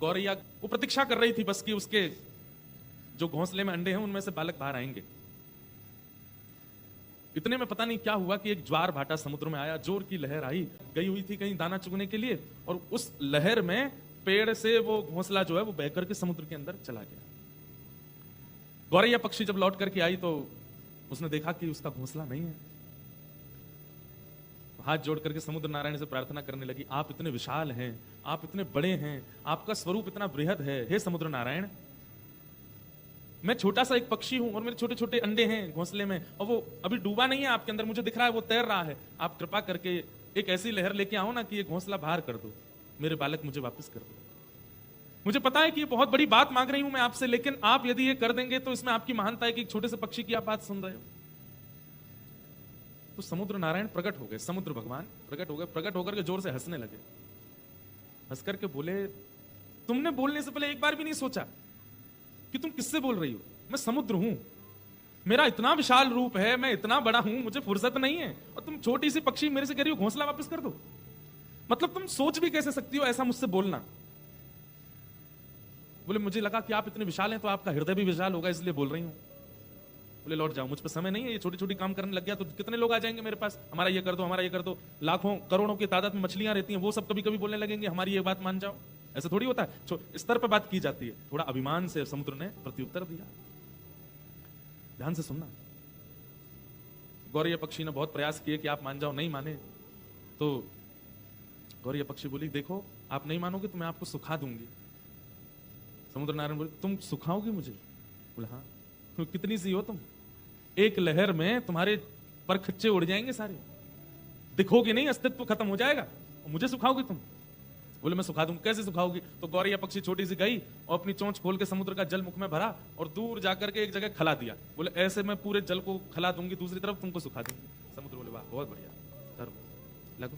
गौरैया वो प्रतीक्षा कर रही थी बस कि उसके जो घोंसले में अंडे हैं उनमें से बालक बाहर आएंगे। इतने में पता नहीं क्या हुआ कि एक ज्वार भाटा समुद्र में आया, जोर की लहर आई, गई हुई थी कहीं दाना चुगने के लिए, और उस लहर में पेड़ से वो घोंसला जो है वो बह करके समुद्र के अंदर चला गया। गौरैया पक्षी जब लौट करके आई तो उसने देखा कि उसका घोंसला नहीं है। हाथ जोड़ करके समुद्र नारायण से प्रार्थना करने लगी, आप इतने विशाल हैं, आप इतने बड़े हैं, आपका स्वरूप इतना बृहद है, हे समुद्र नारायण, मैं छोटा सा एक पक्षी हूं और मेरे छोटे छोटे अंडे हैं घोंसले में, और वो अभी डूबा नहीं है आपके अंदर, मुझे दिख रहा है वो तैर रहा है। आप कृपा करके एक ऐसी लहर लेके आओ ना कि ये घोंसला बाहर कर दो, मेरे बालक मुझे वापस कर दो। मुझे पता है कि ये बहुत बड़ी बात मांग रही हूं मैं आपसे, लेकिन आप यदि ये कर देंगे तो इसमें आपकी महानता है कि एक छोटे से पक्षी की आप बात सुन रहे हो। तो समुद्र नारायण प्रकट हो गए, समुद्र भगवान प्रकट हो गए, प्रकट होकर के जोर से हंसने लगे। हंस करके बोले, तुमने बोलने से पहले एक बार भी नहीं सोचा कि तुम किससे बोल रही हो? मैं समुद्र हूं, मेरा इतना विशाल रूप है, मैं इतना बड़ा हूं, मुझे फुर्सत नहीं है, और तुम छोटी सी पक्षी मेरे से कह रही हो घोंसला वापस कर दो? मतलब तुम सोच भी कैसे सकती हो ऐसा मुझसे बोलना? बोले, मुझे लगा कि आप इतने विशाल हैं तो आपका हृदय भी विशाल होगा, इसलिए बोल रही हूं। बोले, लौट जाओ, मुझ पर समय नहीं है, ये छोटी छोटी काम करने लग गया तो कितने लोग आ जाएंगे मेरे पास, हमारा ये कर दो, हमारा ये कर दो, लाखों करोड़ों की तादाद में मछलियां रहती हैं, वो सब कभी कभी बोलने लगेंगे हमारी ये बात मान जाओ। ऐसा थोड़ी होता है, स्तर पर बात की जाती है। थोड़ा अभिमान से समुद्र ने प्रत्युत्तर दिया। ध्यान से सुनना। गौरैया पक्षी ने बहुत प्रयास किए कि आप मान जाओ, नहीं माने। तो गौरैया पक्षी बोली, देखो आप नहीं मानोगे तो मैं आपको सुखा दूंगी। समुद्र नारायण बोले, तुम सुखाओगे मुझे? बोले, हाँ। तो कितनी सी हो तुम? एक लहर में तुम्हारे पर खच्चे उड़ जाएंगे सारे, दिखोगे नहीं, अस्तित्व खत्म हो जाएगा, और मुझे सुखाओगे तुम? बोले, मैं सुखा दूंगी। कैसे सुखाओगी? तो गौरैया पक्षी छोटी सी गई और अपनी चोंच खोल के समुद्र का जल मुख में भरा और दूर जाकर के एक जगह खला दिया। बोले, ऐसे मैं पूरे जल को खला दूंगी, दूसरी तरफ तुमको सुखा दूंगी। समुद्र बोले, वाह, बहुत बढ़िया, करो, लगो।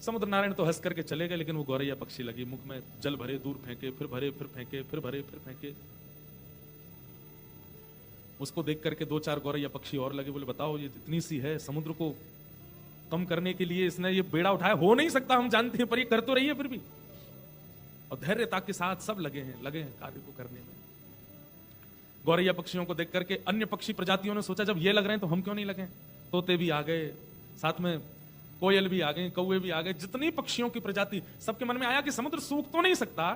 समुद्र नारायण तो हंस करके चले गए, लेकिन वो गौरैया पक्षी लगी, मुख में जल भरे, दूर फेंके, फिर भरे, फिर फेंके, फिर भरे, फिर फेंके। उसको देख करके दो चार गौरैया पक्षी और लगे। बोले, बताओ ये इतनी सी है, समुद्र को कम करने के लिए इसने ये बेड़ा उठाया, हो नहीं सकता, हम जानते हैं, पर ये कर तो रही है फिर भी। और धैर्यता के साथ सब लगे हैं कार्य को करने में। गौरैया पक्षियों को देख करके अन्य पक्षी प्रजातियों ने सोचा, जब ये लग रहे हैं तो हम क्यों नहीं लगे? तोते भी आ गए, साथ में कोयल भी आ गए, कौवे भी आ गए, जितनी पक्षियों की प्रजाति, सबके मन में आया कि समुद्र सूख तो नहीं सकता,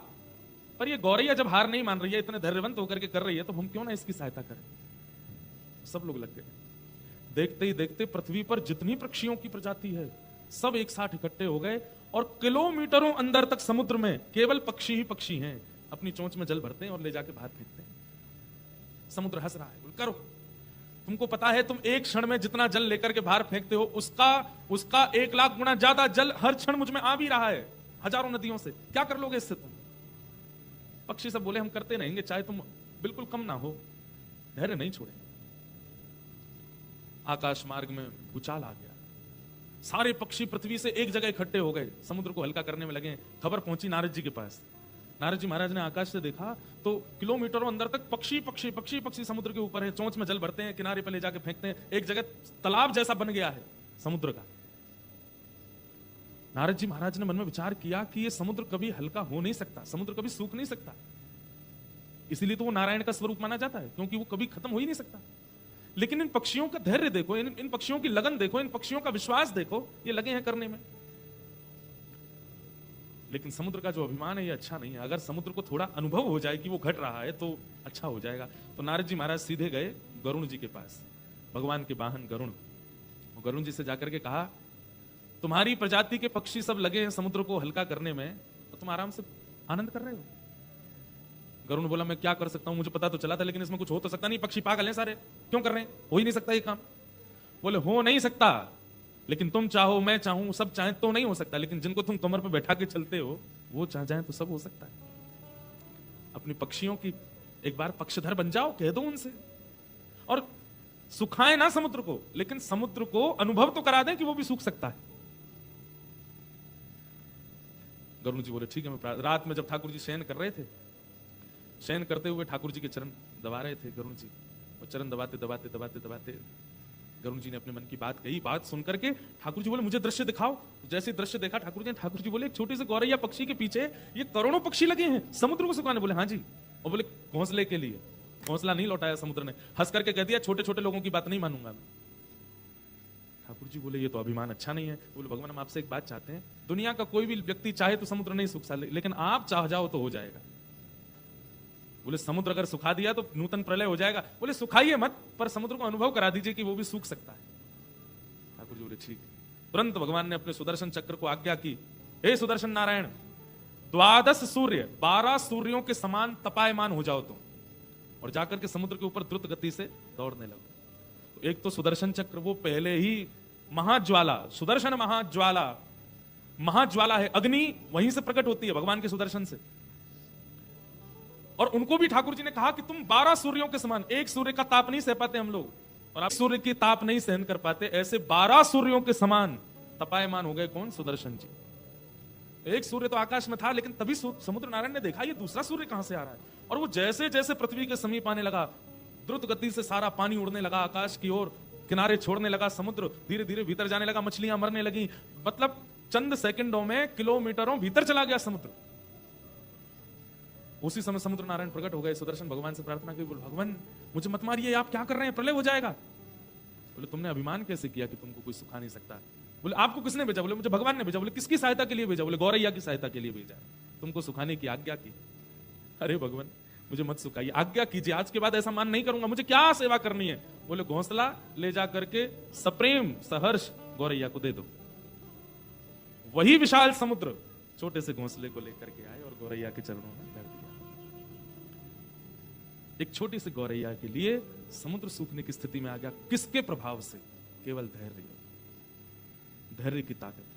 पर ये गौरैया जब हार नहीं मान रही है, इतने धैर्यवंत होकर के कर रही है, तो हम क्यों ना इसकी सहायता करें। सब लोग लग गए। देखते ही देखते पृथ्वी पर जितनी पक्षियों की प्रजाति है सब एक साथ इकट्ठे हो गए, और किलोमीटरों अंदर तक समुद्र में केवल पक्षी ही पक्षी हैं, अपनी चोंच में जल भरते हैं और ले जाके बाहर फेंकते हैं। समुद्र हंस रहा है, बोल, करो, तुमको पता है तुम एक क्षण में जितना जल लेकर के बाहर फेंकते हो, उसका 1,00,000 गुना ज्यादा जल हर क्षण मुझ में आ भी रहा है, हजारों नदियों से, क्या कर लोगे इससे तुम? पक्षी सब बोले, हम करते रहेंगे, चाहे तुम बिल्कुल कम ना हो, धैर्य नहीं छोड़े। आकाश मार्ग में भूचाल आ गया, सारे पक्षी पृथ्वी से एक जगह इकट्ठे हो गए, समुद्र को हल्का करने में लगे। खबर पहुंची नारद जी के पास। नारद जी महाराज ने आकाश से देखा तो किलोमीटरों अंदर तक पक्षी पक्षी पक्षी पक्षी समुद्र के ऊपर है, चोंच में जल भरते हैं, किनारे पर ले जाके फेंकते हैं, एक जगह तालाब जैसा बन गया है समुद्र का। नारद जी महाराज ने मन में विचार किया कि यह समुद्र कभी हल्का हो नहीं सकता, समुद्र कभी सूख नहीं सकता, इसीलिए तो वो नारायण का स्वरूप माना जाता है, क्योंकि वो कभी खत्म हो ही नहीं सकता। लेकिन इन पक्षियों का धैर्य देखो, इन पक्षियों की लगन देखो, इन पक्षियों का विश्वास देखो, ये लगे हैं करने में। लेकिन समुद्र का जो अभिमान है ये अच्छा नहीं है। अगर समुद्र को थोड़ा अनुभव हो जाए कि वो घट रहा है तो अच्छा हो जाएगा। तो नारद जी महाराज सीधे गए गरुण जी के पास, भगवान के वाहन गरुण। गरुण जी से जाकर के कहा, तुम्हारी प्रजाति के पक्षी सब लगे हैं समुद्र को हल्का करने में, तो तुम आराम से आनंद कर रहे हो। गरुण बोला, मैं क्या कर सकता हूं, मुझे पता तो चला था, लेकिन इसमें कुछ हो तो सकता नहीं, पक्षी पागल हैं सारे, क्यों कर रहे हैं, हो ही नहीं सकता ये काम। बोले, हो नहीं सकता, लेकिन तुम चाहो, मैं चाहूं, सब चाहें तो नहीं हो सकता, लेकिन जिनको तुम कमर पे बैठा के चलते हो वो चाह जाए तो सब हो सकता है। अपनी पक्षियों की एक बार पक्षधर बन जाओ, कह दो उनसे, और सुखाए ना समुद्र को, लेकिन समुद्र को अनुभव तो करा दें कि वो भी सूख सकता है। गरुण जी बोले, ठीक है, मैं रात में जब ठाकुर जी शयन कर रहे थे, शयन करते हुए ठाकुर जी के चरण दबा रहे थे गरुण जी, और चरण दबाते दबाते दबाते दबाते गरुण जी ने अपने मन की बात कही। बात सुनकर के ठाकुर जी बोले मुझे दृश्य दिखाओ। जैसे दृश्य देखा ठाकुर जी बोले एक छोटे से गौरैया पक्षी के पीछे ये करोड़ों पक्षी लगे हैं समुद्र को सुखाने। बोले हाँ जी। और बोले घोंसले के लिए। घोंसला नहीं लौटाया समुद्र ने, हंस करके कह दिया छोटे छोटे लोगों की बात नहीं मानूंगा मैं। ठाकुर जी बोले ये तो अभिमान अच्छा नहीं है। बोले भगवान हम आपसे एक बात चाहते हैं, दुनिया का कोई भी व्यक्ति चाहे तो समुद्र नहीं सुखा, लेकिन आप चाह जाओ तो हो जाएगा। बोले समुद्र अगर सुखा दिया तो नूतन प्रलय हो जाएगा। बोले सुखाइए मत, पर समुद्र को अनुभव करा दीजिए कि वो भी सूख सकता है। ठाकुर जी बोले ठीक। तुरंत भगवान ने अपने सुदर्शन चक्र को आज्ञा की, हे सुदर्शन नारायण 12 सूर्य 12 सूर्यों के समान तपायमान हो जाओ तुम, और जाकर के समुद्र के ऊपर द्रुत गति से दौड़ने लगो। तो एक तो सुदर्शन चक्र वो पहले ही महाज्वाला, सुदर्शन महाज्वाला, महाज्वाला है, अग्नि वहीं से प्रकट होती है भगवान के सुदर्शन से। और उनको भी ठाकुर जी ने कहा कि तुम 12 सूर्यों के समान, एक सूर्य का ताप नहीं सह पाते हम लोग, और आप सूर्य की ताप नहीं सहन कर पाते, ऐसे 12 सूर्यों के समान तपायमान हो गए। कौन? सुदर्शन जी। एक सूर्य तो आकाश में था, लेकिन तभी समुद्र नारायण ने देखा ये दूसरा सूर्य कहां से आ रहा है। और वो जैसे जैसे पृथ्वी के समीप आने लगा, द्रुत गति से सारा पानी उड़ने लगा आकाश की ओर, किनारे छोड़ने लगा, समुद्र धीरे धीरे भीतर जाने लगा, मछलियां मरने लगी। मतलब चंद सेकंडों में किलोमीटरों भीतर चला गया समुद्र। उसी समय समुद्र नारायण प्रकट हो गए। सुदर्शन भगवान से प्रार्थना की, बोले भगवान मुझे मत मारिए, आप क्या कर रहे हैं, प्रलय हो जाएगा। बोले तुमने अभिमान कैसे किया कि तुमको कोई सुखा नहीं सकता। बोले आपको किसने भेजा? बोले मुझे भगवान ने भेजा। बोले किसकी सहायता के लिए भेजा? बोले गौरैया की सहायता के लिए भेजा, तुमको सुखाने की आज्ञा की। अरे भगवान मुझे मत सुखाइए, आज्ञा कीजिए, आज के बाद ऐसा मान नहीं करूंगा, मुझे क्या सेवा करनी है। बोले घोंसला ले जा करके सप्रेम सहर्ष गौरैया को दे दो। वही विशाल समुद्र छोटे से घोंसले को लेकर के आए और गौरैया के चरणों में धर दिया। एक छोटी सी गौरैया के लिए समुद्र सूखने की स्थिति में आ गया। किसके प्रभाव से? केवल धैर्य, धैर्य की ताकत।